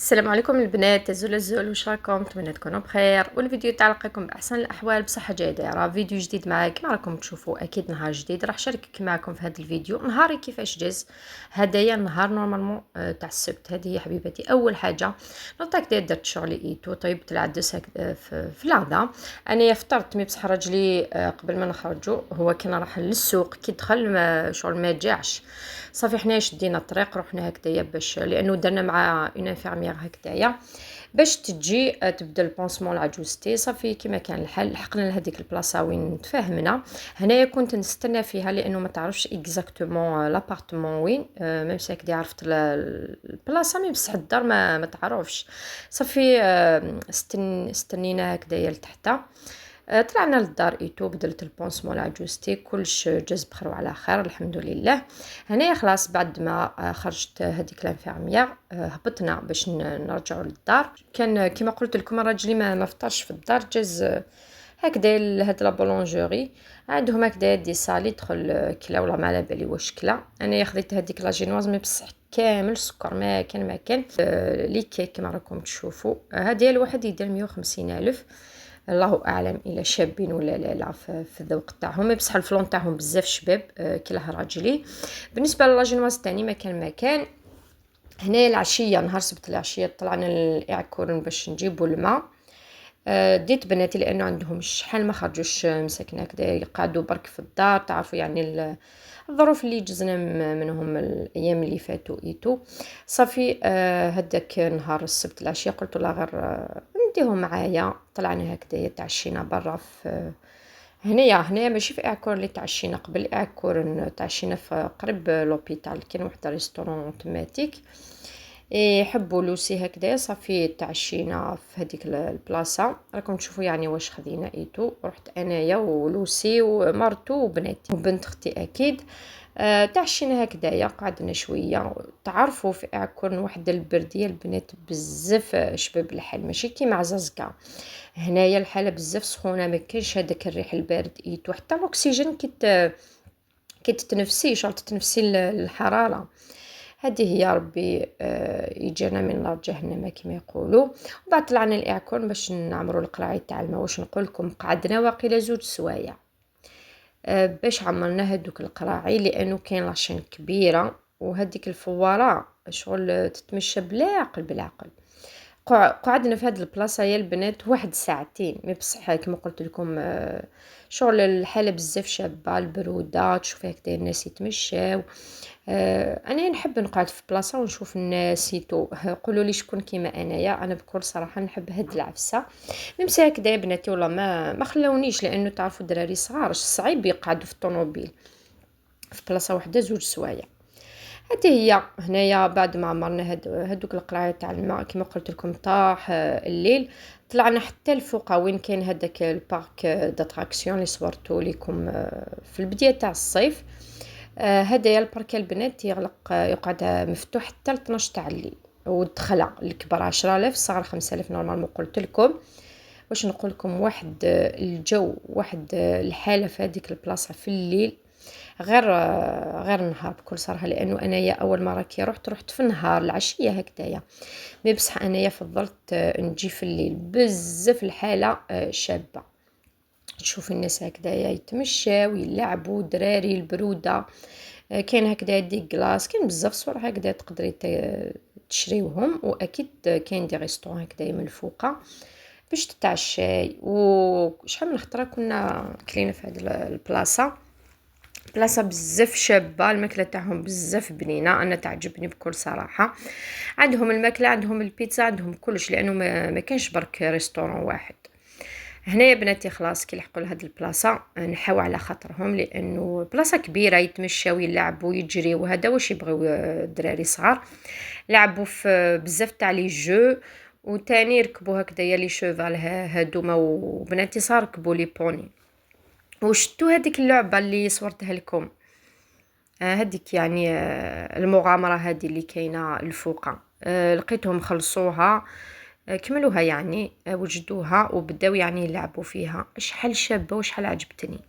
السلام عليكم البنات، الزول الزول، واش راكم؟ نتمنى تكونوا بخير والفيديو تاع لقيكم باحسن الاحوال بصحه جيده. راه فيديو جديد معايا كما راكم تشوفوا، اكيد نهار جديد راح شارك معكم في هذا الفيديو. نهاري كيفاش جاز هدايا النهار نورمالمون تاع السبت. هذه هي حبيبتي اول حاجه نوطاك درت شغلي ايتو طيبت العدس في الغدا. انا فطرت مي بصح راجلي قبل ما نخرجوا هو كان راح للسوق كي دخل شغل ما جاعش صافي. حنا شدينا الطريق رحنا هكذايا باش لانه درنا مع اون انفيرميير هكذايا باش تجي تبدا البونسمون لعجوزتي. صافي كيما كان الحال لحقنا لهذيك البلاصه وين تفاهمنا. هنايا كنت نستنى فيها لانه ما تعرفش اكزاكتومون لابارتمون وين، ميم سي هكذا عرفت البلاصه مي بصح الدار ما تعرفش. صافي استنينا هكذايا لتحت. طلعنا للدار ايتو بدلت البونسمون لعجوزتي كلش جاز بخير وعلى خير الحمد لله. هنايا خلاص بعد ما خرجت هذيك لانفيرميير هبطنا باش نرجعوا للدار. كان كما قلت لكم راجلي ما فطرش في الدار، جاز هكذا لهاد لا بولونجوري عندهم هكذا دي سالي دخل كلا ولا ما على بالي واش كلا. انا خديت هذيك لا جينواز مي بصح كامل سكر ما كان لي كيك كما راكم تشوفوا. هذه الواحد يدير 150 الف، الله اعلم الى شابين ولا لا في الذوق تاعهم، بصح الفلون تاعهم بزاف شباب كلاه راجلي. بالنسبه للاجينواز تاني ما كان هنا العشيه نهار سبت العشيه طلعنا للاعكورن باش نجيبوا الماء. ديت بناتي لانه عندهم شحال ما خرجوش مساكن هكذا يقعدوا برك في الدار، تعرفوا يعني الظروف اللي جزنا منهم الايام اللي فاتوا ايتو. صافي هداك نهار السبت العشيه قلت له غير نديهم معايا. طلعنا هكذا تعشينا برا في هنايا ماشي في اعكور اللي تعشينا قبل اعكور، تعشينا في قريب لوبيتال كاين واحد ريستورون اوتوماتيك يحبوا لوسي هكذا. صافي تعشينا في هذيك البلاصه راكم تشوفوا يعني واش خدينا ايتو. رحت انايا ولوسي ومرتو وبناتي وبنت اختي اكيد. تعشينا هكذايا قعدنا شويه. تعرفوا في اعكورن واحد البرديه البنات بزاف شباب الحال ماشي كيما عزازكا. هنايا الحاله بزاف سخونه ما كاينش هذاك الريح البارد ايتو، حتى الاكسجين كي تتنفسي شغل تتنفسي الحراره. هذه هي ربي يجينا من نار جهنم كما يقولوا. وبعد طلعنا الاعكون باش نعمروا القراعي تاع الماء. واش نقول لكم قعدنا واقيلا 2 سوايع باش عملنا هذوك القراعي لانه كاين لاشين كبيره وهذيك الفواره شغل تتمشى بالعقل. قعدنا في هذه البلاصه يا البنات واحد ساعتين مي بصح كما قلت لكم شغل الحاله بزاف شابه البروده تشوفي هكذا الناس يتمشاو. انا نحب نقعد في بلاصه ونشوف الناس قولوا لي شكون كيما انايا. انا بكل صراحه نحب هاد العفسه ميمسي هكذا يا بناتي والله ما خلونيش لانه تعرفوا الدراري صغار صعيب يقعدوا في الطوموبيل في بلاصه واحده 2 سوايع. هذه هي هنايا بعد ما عمرنا هادوك القرايه تاع الماء كما قلت لكم طاح الليل. طلعنا حتى الفوق وين كاين هذاك البارك داتراكسيون اللي صورته لكم في البدايه تاع الصيف. هدايا البارك البنات يقعد مفتوح حتى ل 12 تاع الليل، والدخله الكبار 10000 الصغار 5000 نورمالمون. قلت لكم واش نقول لكم واحد الجو واحد الحاله في هذيك البلاصه في الليل غير النهار بكل صراحه. لانه انايا اول مره كي رحت في النهار العشيه هكذايا مي بصح انايا فضلت نجي في الليل بزاف الحاله شابه. تشوفي الناس هكذايا يتمشاو يلعبوا الدراري البروده. كاين هكذا دي كلاص كاين بزاف صور هكذا تقدري تشريوهم. واكيد كاين دي ريستورون هكذا من الفوقه باش تتعشاي. وشحال من خطره كنا كلينا في هذه البلاصه بزاف شابه. الماكله تاعهم بزاف بنينه انا تعجبني بكل صراحه. عندهم الماكله عندهم البيتزا عندهم كلش لانه ما كانش برك ريستورون واحد. هنا يا بناتي خلاص كي لحقوا لهاد البلاصه نحاو على خاطرهم لانه بلاصه كبيره يتمشاو يلعبوا يجريوا وهذا واش يبغيو الدراري صغار. لعبوا في بزاف تاع لي جو وتاني يركبوا هكذايا لي شوفال هادوما وبناتي صار ركبوا لي بوني. وشتو هذيك اللعبه اللي صورتها لكم هذيك يعني المغامره هذه اللي كاينه الفوقه لقيتهم خلصوها كملوها يعني وجدوها وبداو يعني يلعبوا فيها. شحال شابه وشحال عجبتني.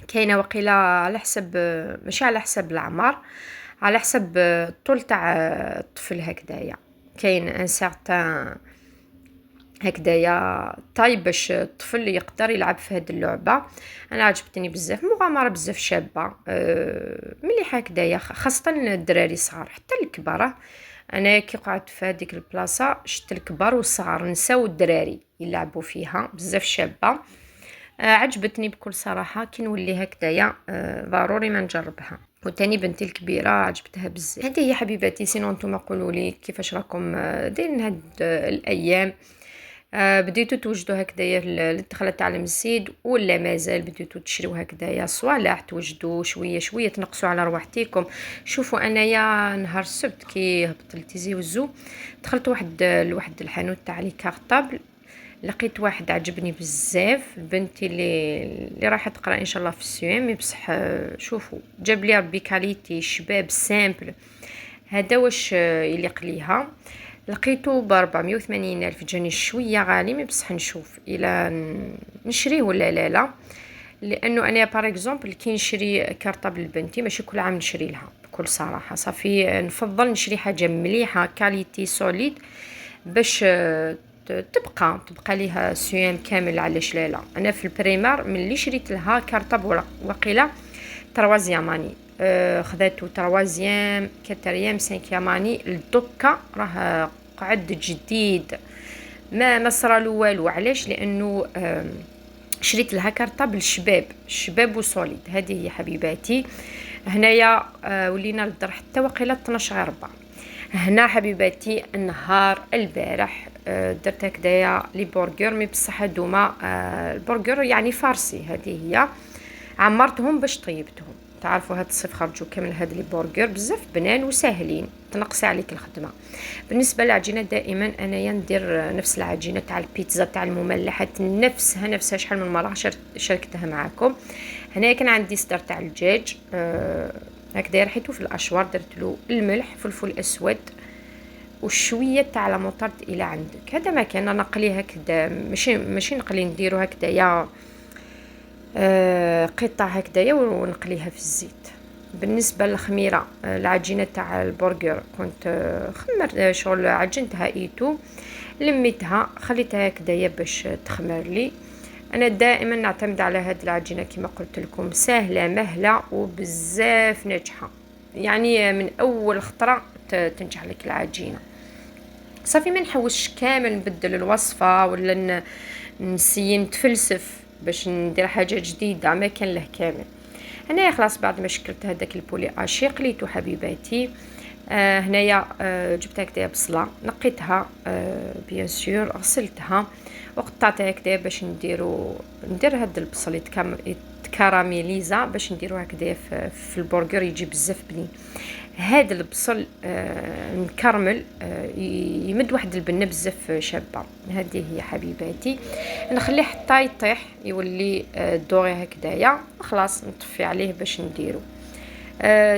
كاينه وقيله على حسب ماشي على حسب العمر على حسب الطول تاع الطفل هكذايا. كاين ان سارتان هكذايا طايب باش الطفل يقدر يلعب في هذه اللعبه. انا عجبتني بزاف، مغامره بزاف شابه، مليحه هكذايا، خاصه الدراري الصغار حتى الكبار. انا كي قعدت في هذيك البلاصه شفت الكبار والصغار نساو الدراري يلعبوا فيها، بزاف شابه. عجبتني بكل صراحه، كي نولي هكذايا ضروري ما نجربها. وتاني بنتي الكبيره عجبتها بزاف. هذه هي حبيباتي. سينو نتوما قولوا لي كيفاش راكم دايرين هاد الايام. بديتو توجدوا هكذايا الدخله تاع المسجد ولا مازال بديتو تشريو هكذايا صوالح توجدوا شويه شويه تنقصوا على رواحتكم؟ شوفوا انايا نهار السبت كي هبطت لتيزي وزو دخلت لواحد الحانوت تاع لي كارطابل، لقيت واحد عجبني بزاف. بنتي اللي راح تقرا ان شاء الله في السيام بصح شوفوا جاب لي ربي كاليتي شباب سامبل. هذا واش يليق ليها. لقيته ب 480 الف، جاني شويه غالي مي بصح نشوف الى نشريه ولا لا. لانه انا باغ اكزومبل كي نشري كارطابل لبنتي ماشي كل عام نشري لها بكل صراحه، صافي نفضل نشري حاجه مليحه كاليتي سوليد باش تبقى ليها سيام كامل. علاش لا؟ انا في البريمار ملي شريت لها كارطابل وقيله تروازيام اني، خذاتو تروازيام كاتريام سانكيام اني، الدكا راه قعد جديد ما صرالو والو. علاش؟ لانه شريت لها كارطابل شباب وسوليد. هذه هي حبيباتي. هنايا ولينا للدار حتى وقيله 12 غير 4. هنا حبيباتي النهار البارح درت هكذايا لي برجر، مي بصح هذوما البرجر يعني فارسي. هذه هي عمرتهم باش طيبتهم. تعرفوا هاد الصيف خرجوا كامل هاد لي برجر بزاف بنان وساهلين، تنقصي عليك الخدمه. بالنسبه للعجينه دائما انايا ندير نفس العجينه تاع البيتزا تاع المملحات، نفسها شحال من مره شاركتها معكم. هنا كان عندي صدر تاع الدجاج هكذا رحيته في الاشوار، درت له الملح فلفل اسود وشويه تاع لا موطارد الى عندك. هذا ما كان نقليه هكذا، ماشي نقلي نديرو هكذايا قطع هكذايا ونقليها في الزيت. بالنسبه للخميره العجينه تاع البرجر كنت خمرت شغل عجنتها ايتو، لميتها خليتها هكذايا باش تخمر لي. انا دائما نعتمد على هاد العجينه كما قلت لكم، سهله مهله وبزاف ناجحه، يعني من اول خطره تنجح لك العجينه. صافي ما نحوسش كامل نبدل الوصفه ولا نسيي نتفلسف باش ندير حاجه جديده، ما كان له كامل. هنايا خلاص بعد ما شكلت هذاك البولي اشي قليتو حبيباتي. هنايا جبت هكذا بصله نقيتها بيان سور، غسلتها وقطعتها هكذا باش ندير هذا البصل يتكراميليزا باش نديرو هكذا في البرجر يجي بزاف بنين. هذا البصل مكرمل يمد واحد البنه بزاف شابه. هذه هي حبيباتي. نخليه حتى يطيح يولي دوغي هكذايا، خلاص نطفي عليه باش نديرو.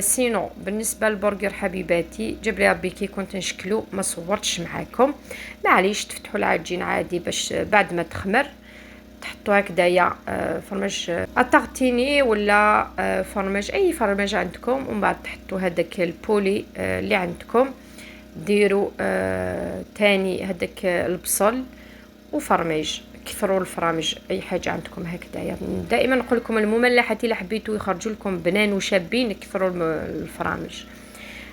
سينو بالنسبه للبرجر حبيباتي جاب لي ربي كي كنت نشكلو ما صورتش معاكم، معليش تفتحوا العجين عادي باش بعد ما تخمر تحطوا هكذايا فرماج اتارتيني ولا فرماج اي فرماج عندكم، ومن بعد تحطوا هذاك البولي اللي عندكم، ديروا تاني هذاك البصل وفرماج، كثروا الفرامج اي حاجه عندكم هكذايا. دائما نقول لكم المملحات الا حبيتوا يخرجوا لكم بنان وشابين كثروا الفرامج.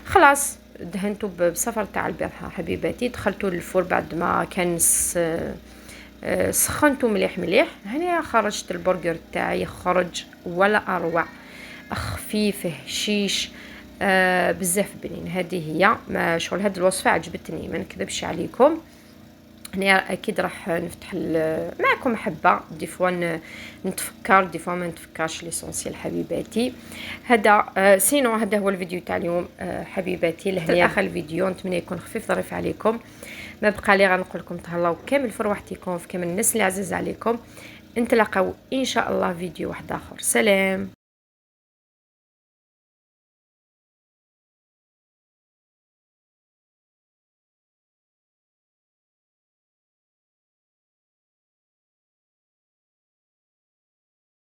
خلاص دهنتو بصفر تاع البيض حبيباتي، دخلتو للفور بعد ما كان سخنته مليح. هنا خرجت البرجر تاعي، خرج ولا اروع، خفيف هشيش بزاف بنين. هذه هي ما شغل هذه الوصفه عجبتني ما نكذبش عليكم. هنا اكيد راح نفتح معكم حبه دي فوا نتفكر دي فوا ما نتفكرش ليسونسيال حبيباتي. هذا سينو هذا هو الفيديو تاع اليوم حبيباتي. لهنا اخر الفيديو، نتمنى يكون خفيف ظريف عليكم. ما بقى لي غنقول لكم تهلاو كامل في رواحتكم، في كامل الناس اللي عزيز عليكم. نتلاقاو ان شاء الله فيديو واحد اخر. سلام.